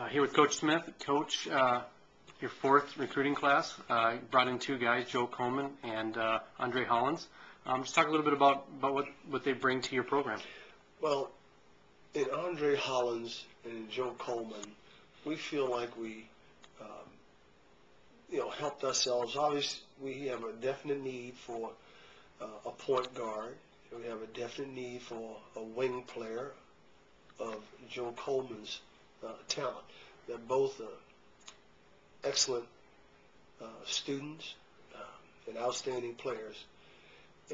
Here with Coach Smith. Coach, your fourth recruiting class. Brought in two guys, Joe Coleman and Andre Hollins. Just talk a little bit about what they bring to your program. Well, in Andre Hollins and in Joe Coleman, we feel like we, helped ourselves. Obviously, we have a definite need for a point guard. We have a definite need for a wing player of Joe Coleman's talent. They're both excellent students and outstanding players,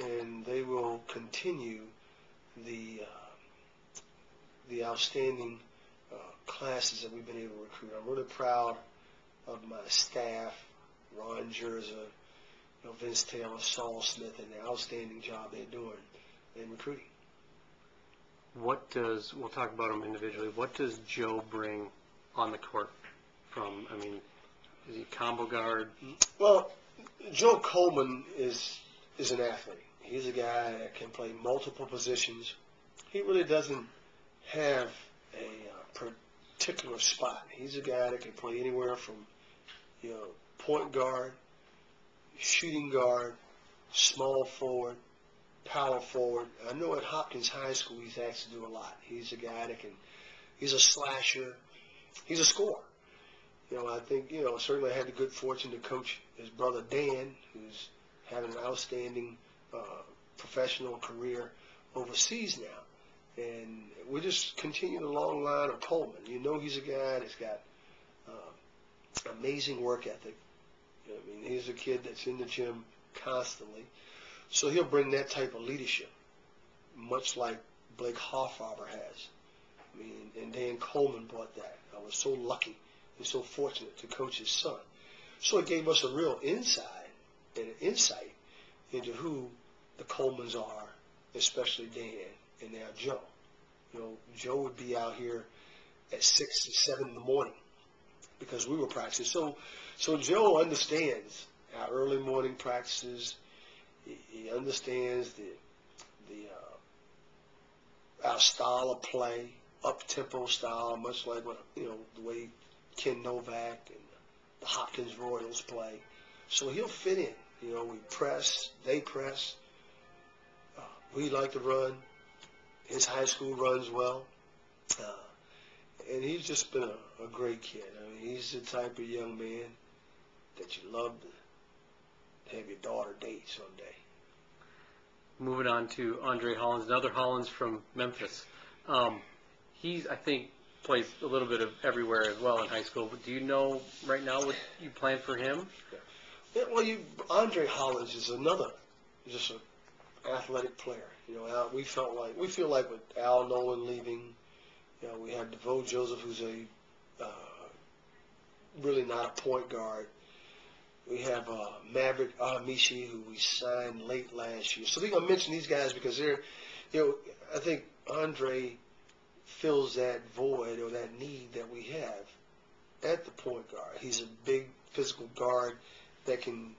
and they will continue the outstanding classes that we've been able to recruit. I'm really proud of my staff, Ron Jerza, Vince Taylor, Saul Smith, and the outstanding job they're doing in recruiting. We'll talk about them individually. What does Joe bring on the court from, is he combo guard? Well, Joe Coleman is an athlete. He's a guy that can play multiple positions. He really doesn't have a particular spot. He's a guy that can play anywhere from, point guard, shooting guard, small forward, power forward. I know at Hopkins High School he's asked to do a lot. He's a guy that he's a slasher, he's a scorer. I think, certainly I had the good fortune to coach his brother Dan, who's having an outstanding professional career overseas now. And we just continue the long line of Coleman. He's a guy that's got amazing work ethic. He's a kid that's in the gym constantly. So he'll bring that type of leadership, much like Blake Hoffarber has. And Dan Coleman brought that. I was so lucky and so fortunate to coach his son. So it gave us a real insight into who the Colemans are, especially Dan and now Joe. Joe would be out here at 6 or 7 in the morning because we were practicing. So Joe understands our early morning practices. He understands our style of play, up-tempo style, much like the way Ken Novak and the Hopkins Royals play. So he'll fit in. We press, they press. We like to run. His high school runs well. And he's just been a great kid. He's the type of young man that you love to have your daughter date someday. Moving on to Andre Hollins, another Hollins from Memphis. He's, I think, plays a little bit of everywhere as well in high school. But do you know right now what you plan for him? Yeah, well, Andre Hollins is just an athletic player. We feel like with Al Nolan leaving, we have DeVoe Joseph, who's really not a point guard. We have Maverick Amishi, who we signed late last year. So I'm going to mention these guys because I think Andre fills that void or that need that we have at the point guard. He's a big physical guard that can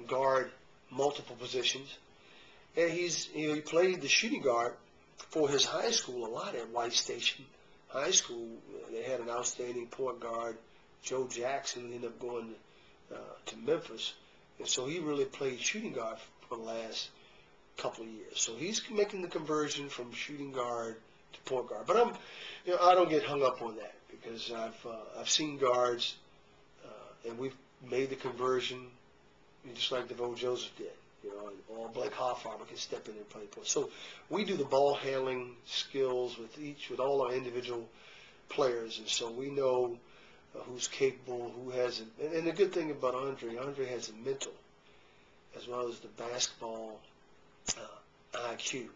guard multiple positions. And he played the shooting guard for his high school a lot at White Station High School. They had an outstanding point guard, Joe Jackson, who ended up going to Memphis. And so he really played shooting guard for the last couple of years. So he's making the conversion from shooting guard to point guard. But I don't get hung up on that because I've seen guards and we've made the conversion just like DeVoe Joseph did. Or Blake Hoffarber can step in and play point. So we do the ball handling skills with all our individual players, and so we know who's capable, who hasn't. And the good thing about Andre has the mental as well as the basketball IQ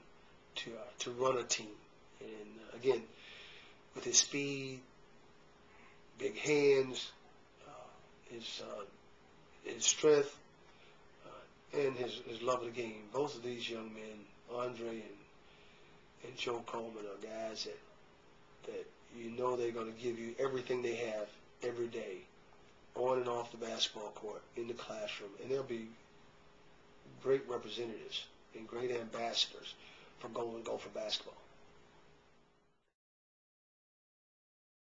to run a team. And again, with his speed, big hands, his strength, and his love of the game. Both of these young men, Andre and Joe Coleman, are guys that they're going to give you everything they have every day, on and off the basketball court, in the classroom, and they'll be great representatives and great ambassadors for Golden Gopher basketball.